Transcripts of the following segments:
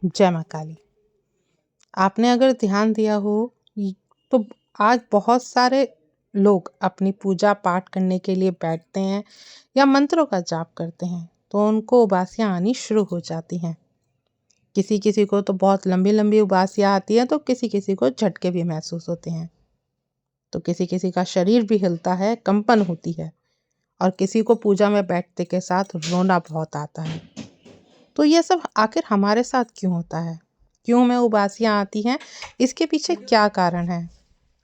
जय माँ काली। आपने अगर ध्यान दिया हो तो आज बहुत सारे लोग अपनी पूजा पाठ करने के लिए बैठते हैं या मंत्रों का जाप करते हैं तो उनको उबासियाँ आनी शुरू हो जाती हैं। किसी किसी को तो बहुत लंबी लंबी उबासियाँ आती हैं तो किसी किसी को झटके भी महसूस होते हैं। तो किसी किसी का शरीर भी हिलता है, कंपन होती है और किसी को पूजा में बैठते के साथ रोना बहुत आता है। तो ये सब आखिर हमारे साथ क्यों होता है? क्यों हमें उबासियाँ आती हैं? इसके पीछे क्या कारण है?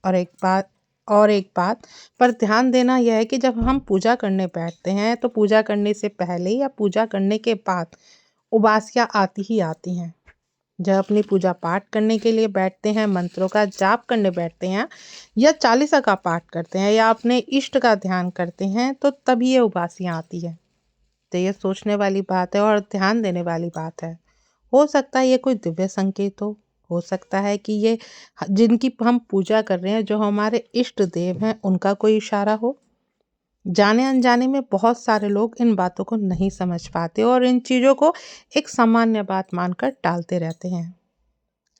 और एक बात पर ध्यान देना यह है कि जब हम पूजा करने बैठते हैं तो पूजा करने से पहले या पूजा करने के बाद उबासियाँ आती ही आती हैं। जब अपनी पूजा पाठ करने के लिए बैठते हैं, मंत्रों का जाप करने बैठते हैं या चालीसा का पाठ करते हैं या अपने इष्ट का ध्यान करते हैं तो तभी ये उबासियाँ आती है। तो ये सोचने वाली बात है और ध्यान देने वाली बात है। हो सकता है ये कोई दिव्य संकेत हो सकता है कि ये जिनकी हम पूजा कर रहे हैं, जो हमारे इष्ट देव हैं, उनका कोई इशारा हो। जाने अनजाने में बहुत सारे लोग इन बातों को नहीं समझ पाते और इन चीज़ों को एक सामान्य बात मानकर टालते रहते हैं।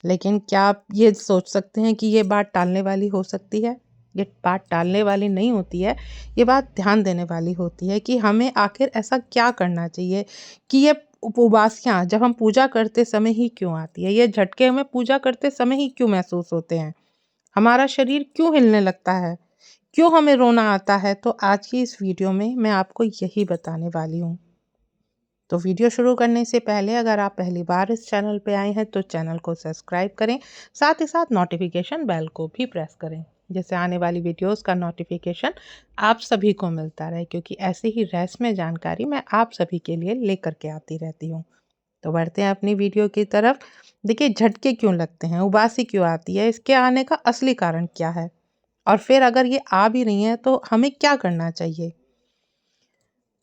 लेकिन क्या आप ये सोच सकते हैं कि ये बात टालने वाली हो सकती है? ये बात टालने वाली नहीं होती है, ये बात ध्यान देने वाली होती है कि हमें आखिर ऐसा क्या करना चाहिए कि ये उबासियाँ जब हम पूजा करते समय ही क्यों आती है? ये झटके हमें पूजा करते समय ही क्यों महसूस होते हैं? हमारा शरीर क्यों हिलने लगता है? क्यों हमें रोना आता है? तो आज की इस वीडियो में मैं आपको यही बताने वाली हूँ। तो वीडियो शुरू करने से पहले अगर आप पहली बार इस चैनल पे आए हैं तो चैनल को सब्सक्राइब करें, साथ ही साथ नोटिफिकेशन बेल को भी प्रेस करें, जिससे आने वाली वीडियोस का नोटिफिकेशन आप सभी को मिलता रहे, क्योंकि ऐसी ही रहस्यमय जानकारी मैं आप सभी के लिए लेकर के आती रहती हूँ। तो बढ़ते हैं अपनी वीडियो की तरफ। देखिए, झटके क्यों लगते हैं, उबासी क्यों आती है, इसके आने का असली कारण क्या है, और फिर अगर ये आ भी रही है तो हमें क्या करना चाहिए।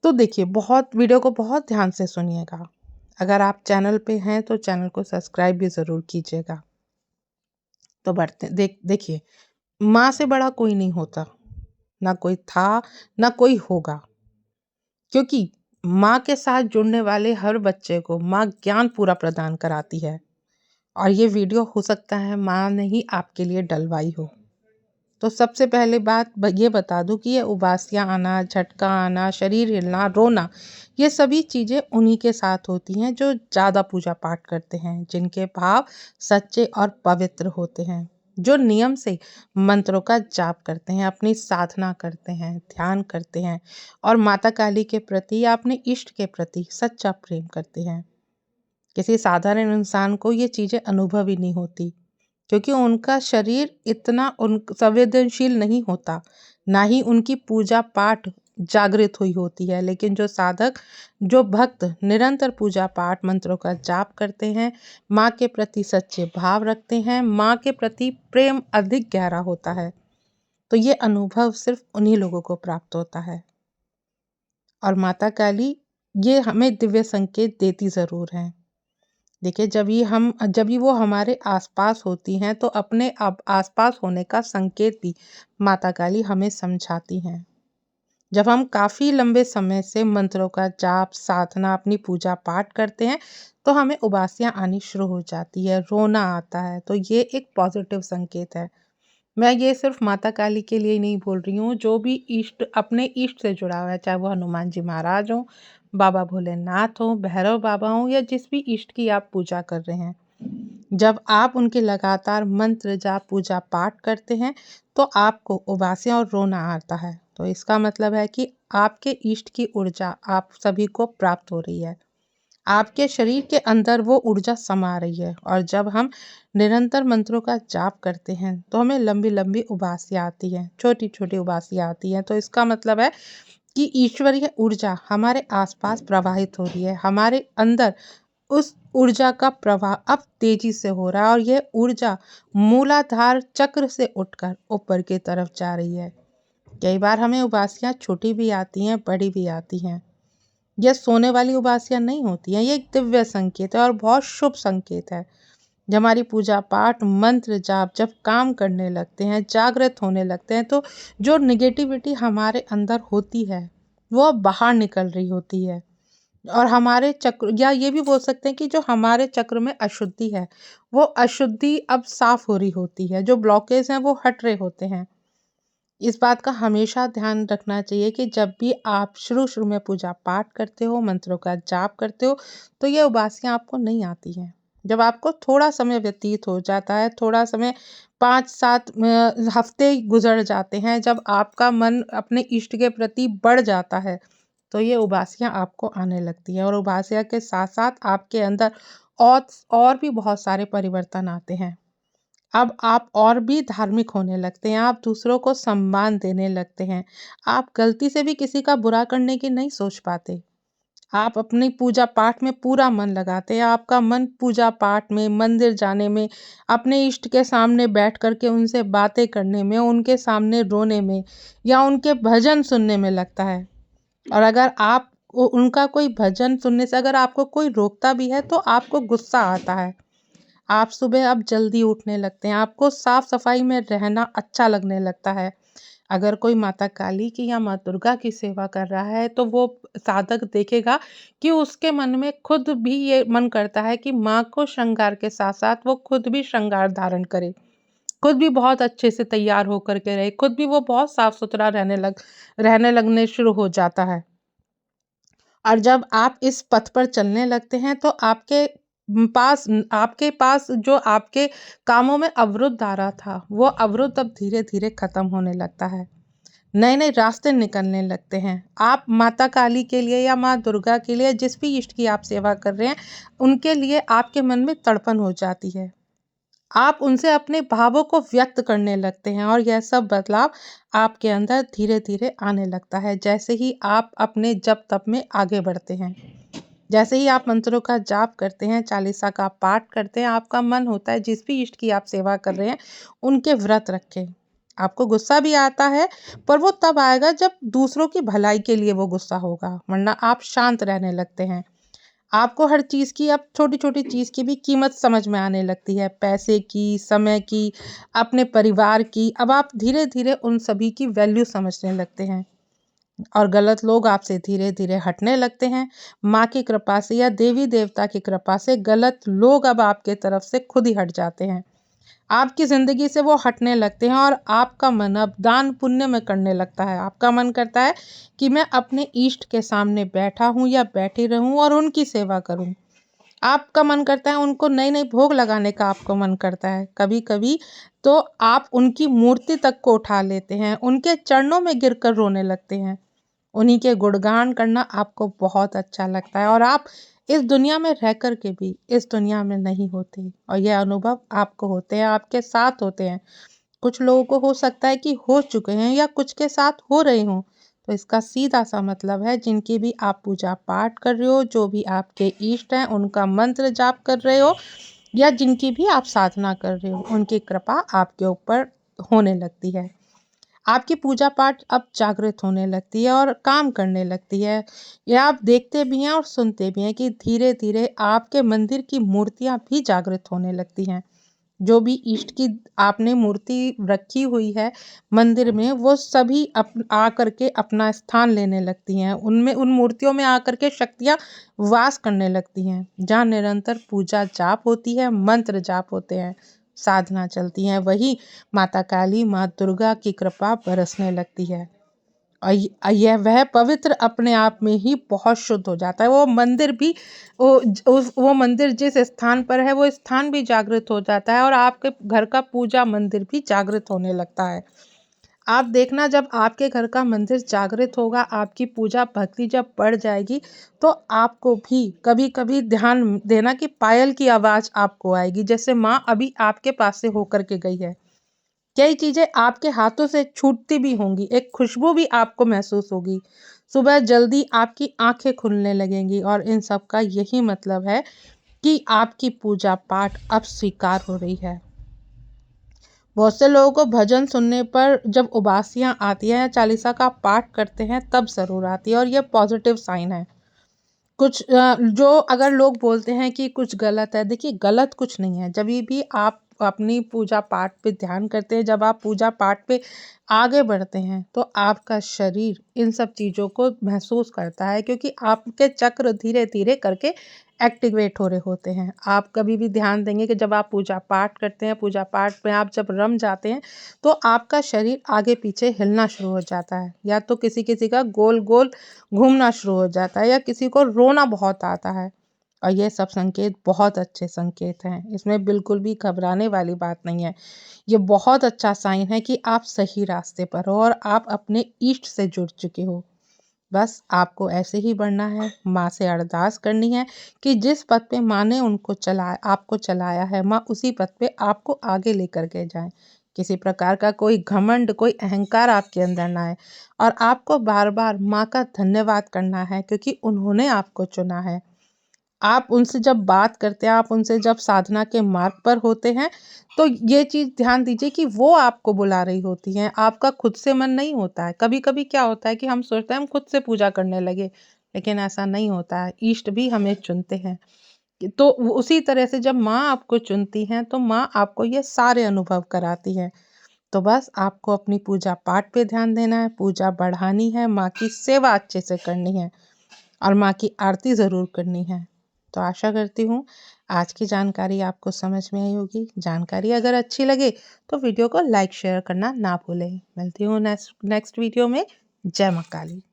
तो देखिए, वीडियो को बहुत ध्यान से सुनिएगा। अगर आप चैनल पे हैं तो चैनल को सब्सक्राइब भी ज़रूर कीजिएगा। तो देखिए, माँ से बड़ा कोई नहीं होता, ना कोई था, ना कोई होगा, क्योंकि माँ के साथ जुड़ने वाले हर बच्चे को माँ ज्ञान पूरा प्रदान कराती है। और ये वीडियो हो सकता है माँ ने ही आपके लिए डलवाई हो। तो सबसे पहले बात ये बता दूं कि ये उबासियाँ आना, झटका आना, शरीर हिलना, रोना, ये सभी चीज़ें उन्हीं के साथ होती हैं जो ज़्यादा पूजा पाठ करते हैं, जिनके भाव सच्चे और पवित्र होते हैं, जो नियम से मंत्रों का जाप करते हैं, अपनी साधना करते हैं, ध्यान करते हैं और माता काली के प्रति या अपने इष्ट के प्रति सच्चा प्रेम करते हैं। किसी साधारण इंसान को ये चीज़ें अनुभव ही नहीं होती, क्योंकि उनका शरीर इतना उन संवेदनशील नहीं होता, ना ही उनकी पूजा पाठ जागृत हुई होती है। लेकिन जो साधक, जो भक्त निरंतर पूजा पाठ मंत्रों का जाप करते हैं, माँ के प्रति सच्चे भाव रखते हैं, माँ के प्रति प्रेम अधिक गहरा होता है, तो ये अनुभव सिर्फ उन्हीं लोगों को प्राप्त होता है। और माता काली ये हमें दिव्य संकेत देती ज़रूर हैं। देखिए, जब भी वो हमारे आसपास होती हैं तो अपने आसपास होने का संकेत भी माता काली हमें समझाती हैं। जब हम काफ़ी लंबे समय से मंत्रों का जाप, साधना, अपनी पूजा पाठ करते हैं तो हमें उबासियाँ आनी शुरू हो जाती है, रोना आता है, तो ये एक पॉजिटिव संकेत है। मैं ये सिर्फ माता काली के लिए नहीं बोल रही हूँ, जो भी अपने इष्ट से जुड़ा हुआ है, चाहे वो हनुमान जी महाराज हों, बाबा भोलेनाथ हों, भैरव बाबा हों, या जिस भी इष्ट की आप पूजा कर रहे हैं, जब आप उनके लगातार मंत्र जाप पूजा पाठ करते हैं तो आपको उबासियाँ और रोना आता है, तो इसका मतलब है कि आपके इष्ट की ऊर्जा आप सभी को प्राप्त हो रही है, आपके शरीर के अंदर वो ऊर्जा समा रही है। और जब हम निरंतर मंत्रों का जाप करते हैं तो हमें लंबी लंबी उबासियाँ आती हैं, छोटी छोटी उबासियाँ आती हैं, तो इसका मतलब है कि ईश्वरीय ऊर्जा हमारे आसपास प्रवाहित हो रही है, हमारे अंदर उस ऊर्जा का प्रवाह अब तेजी से हो रहा है और यह ऊर्जा मूलाधार चक्र से उठकर ऊपर की तरफ जा रही है। कई बार हमें उबासियाँ छोटी भी आती हैं, बड़ी भी आती हैं। यह सोने वाली उबासियाँ नहीं होती हैं, ये एक दिव्य संकेत है और बहुत शुभ संकेत है। जब हमारी पूजा पाठ मंत्र जाप जब काम करने लगते हैं, जागृत होने लगते हैं, तो जो निगेटिविटी हमारे अंदर होती है वो अब बाहर निकल रही होती है। और हमारे चक्र, या ये भी बोल सकते हैं कि जो हमारे चक्र में अशुद्धि है, वो अशुद्धि अब साफ हो रही होती है, जो ब्लॉकेज हैं वो हट रहे होते हैं। इस बात का हमेशा ध्यान रखना चाहिए कि जब भी आप शुरू-शुरू में पूजा पाठ करते हो, मंत्रों का जाप करते हो, तो ये उबासियाँ आपको नहीं आती हैं। जब आपको थोड़ा समय व्यतीत हो जाता है, थोड़ा समय 5-7 हफ्ते गुज़र जाते हैं, जब आपका मन अपने इष्ट के प्रति बढ़ जाता है, तो ये उबासियाँ आपको आने लगती हैं, और उबासियाँ के साथ-साथ आपके अंदर और भी बहुत सारे परिवर्तन आते हैं। अब आप और भी धार्मिक होने लगते हैं, आप दूसरों को सम्मान देने लगते हैं, आप गलती से भी किसी का बुरा करने की नहीं सोच पाते। आप अपनी पूजा पाठ में पूरा मन लगाते हैं, आपका मन पूजा पाठ में, मंदिर जाने में, अपने इष्ट के सामने बैठ कर के उनसे बातें करने में, उनके सामने रोने में या उनके भजन सुनने में लगता है। और अगर आप उनका कोई भजन सुनने से अगर आपको कोई रोकता भी है, तो आपको गुस्सा आता है। आप सुबह अब जल्दी उठने लगते हैं, आपको साफ-सफाई में रहना अच्छा लगने लगता है। अगर कोई माता काली की या माँ दुर्गा की सेवा कर रहा है, तो वो साधक देखेगा कि उसके मन में खुद भी ये मन करता है कि माँ को श्रृंगार के साथ-साथ वो खुद भी श्रृंगार धारण करे। खुद भी बहुत अच्छे से तैयार होकर के रहे, खुद भी वो बहुत साफ-सुथरा रहने लगने शुरू हो जाता है। और जब आप इस पथ पर चलने लगते हैं, तो आपके पास जो आपके कामों में अवरुद्ध आ रहा था, वो अवरुद्ध अब धीरे-धीरे खत्म होने लगता है। नए-नए रास्ते निकलने लगते हैं। आप माता काली के लिए या माँ दुर्गा के लिए, जिस भी इष्ट की आप सेवा कर रहे हैं, उनके लिए आपके मन में तड़पन हो जाती है। आप उनसे अपने भावों को व्यक्त करने लगते हैं, और यह सब बदलाव आपके अंदर धीरे-धीरे आने लगता है, जैसे ही आप अपने जप-तप में आगे बढ़ते हैं। जैसे ही आप मंत्रों का जाप करते हैं, चालीसा का पाठ करते हैं, आपका मन होता है जिस भी इष्ट की आप सेवा कर रहे हैं, उनके व्रत रखें। आपको गुस्सा भी आता है, पर वो तब आएगा जब दूसरों की भलाई के लिए वो गुस्सा होगा, वरना आप शांत रहने लगते हैं। आपको हर चीज़ की, अब छोटी-छोटी चीज़ की भी कीमत समझ में आने लगती है, पैसे की, समय की, अपने परिवार की। अब आप धीरे-धीरे उन सभी की वैल्यू समझने लगते हैं, और गलत लोग आपसे धीरे-धीरे हटने लगते हैं। माँ की कृपा से या देवी-देवता की कृपा से गलत लोग अब आपके तरफ से खुद ही हट जाते हैं। आपकी ज़िंदगी से वो हटने लगते हैं, और आपका मन अब दान पुण्य में करने लगता है। आपका मन करता है कि मैं अपने इष्ट के सामने बैठा हूँ या बैठी रहूँ और उनकी सेवा करूँ। आपका मन करता है उनको नए-नए भोग लगाने का, आपको मन करता है। कभी-कभी तो आप उनकी मूर्ति तक को उठा लेते हैं, उनके चरणों में गिरकर रोने लगते हैं। उन्हीं के गुणगान करना आपको बहुत अच्छा लगता है, और आप इस दुनिया में रह कर के भी इस दुनिया में नहीं होते, और ये अनुभव आपको होते हैं, आपके साथ होते हैं। कुछ लोगों को हो सकता है कि हो चुके हैं या कुछ के साथ हो रहे हों, तो इसका सीधा-सा मतलब है जिनकी भी आप पूजा पाठ कर रहे हो, जो भी आपके इष्ट हैं, उनका मंत्र जाप कर रहे हो, या जिनकी भी आप साधना कर रहे हो, उनकी कृपा आपके ऊपर होने लगती है। आपकी पूजा पाठ अब जागृत होने लगती है और काम करने लगती है। यह आप देखते भी हैं और सुनते भी हैं कि धीरे-धीरे आपके मंदिर की मूर्तियाँ भी जागृत होने लगती हैं। जो भी इष्ट की आपने मूर्ति रखी हुई है मंदिर में, वो सभी आकर के अपना स्थान लेने लगती हैं। उनमें, उन मूर्तियों में आकर के शक्तियाँ वास करने लगती हैं। जहाँ निरंतर पूजा जाप होती है, मंत्र जाप होते हैं, साधना चलती है, वही माता काली, माँ दुर्गा की कृपा बरसने लगती है। और यह वह पवित्र अपने आप में ही बहुत शुद्ध हो जाता है। वो मंदिर भी, वो मंदिर जिस स्थान पर है, वो स्थान भी जागृत हो जाता है, और आपके घर का पूजा मंदिर भी जागृत होने लगता है। आप देखना, जब आपके घर का मंदिर जागृत होगा, आपकी पूजा भक्ति जब बढ़ जाएगी, तो आपको भी कभी-कभी ध्यान देना कि पायल की आवाज़ आपको आएगी, जैसे माँ अभी आपके पास से होकर के गई है। कई चीज़ें आपके हाथों से छूटती भी होंगी, एक खुशबू भी आपको महसूस होगी। सुबह जल्दी आपकी आँखें खुलने लगेंगी, और इन सब का यही मतलब है कि आपकी पूजा पाठ अब स्वीकार हो रही है। बहुत से लोगों को भजन सुनने पर जब उबासियाँ आती हैं या चालीसा का पाठ करते हैं, तब ज़रूर आती है, और ये पॉजिटिव साइन है। जो अगर लोग बोलते हैं कि कुछ गलत है, देखिए गलत कुछ नहीं है। जभी भी आप अपनी पूजा पाठ पे ध्यान करते हैं, जब आप पूजा पाठ पे आगे बढ़ते हैं तो आपका शरीर इन सब चीज़ों को महसूस करता है, क्योंकि आपके चक्र धीरे धीरे करके एक्टिवेट हो रहे होते हैं। आप कभी भी ध्यान देंगे कि जब आप पूजा पाठ करते हैं, पूजा पाठ में आप जब रम जाते हैं तो आपका शरीर आगे पीछे हिलना शुरू हो जाता है, या तो किसी किसी का गोल गोल घूमना शुरू हो जाता है, या किसी को रोना बहुत आता है। और ये सब संकेत बहुत अच्छे संकेत हैं, इसमें बिल्कुल भी घबराने वाली बात नहीं है। ये बहुत अच्छा साइन है कि आप सही रास्ते पर हो और आप अपने इष्ट से जुड़ चुके हो। बस आपको ऐसे ही बढ़ना है, माँ से अरदास करनी है कि जिस पथ पे माँ ने आपको चलाया है, माँ उसी पथ पे आपको आगे लेकर के जाए। किसी प्रकार का कोई घमंड, कोई अहंकार आपके अंदर ना आए, और आपको बार बार माँ का धन्यवाद करना है, क्योंकि उन्होंने आपको चुना है। आप उनसे जब बात करते हैं, आप उनसे जब साधना के मार्ग पर होते हैं, तो ये चीज़ ध्यान दीजिए कि वो आपको बुला रही होती हैं, आपका खुद से मन नहीं होता है। कभी-कभी क्या होता है कि हम सोचते हैं हम खुद से पूजा करने लगे, लेकिन ऐसा नहीं होता है, इष्ट भी हमें चुनते हैं। तो उसी तरह से जब माँ आपको चुनती हैं, तो माँ आपको ये सारे अनुभव कराती हैं। तो बस आपको अपनी पूजा पाठ पे ध्यान देना है, पूजा बढ़ानी है, माँ की सेवा अच्छे से करनी है और माँ की आरती ज़रूर करनी है। तो आशा करती हूँ आज की जानकारी आपको समझ में आई होगी। जानकारी अगर अच्छी लगे तो वीडियो को लाइक शेयर करना ना भूलें। मिलती हूँ नेक्स्ट वीडियो में। जय माँ काली।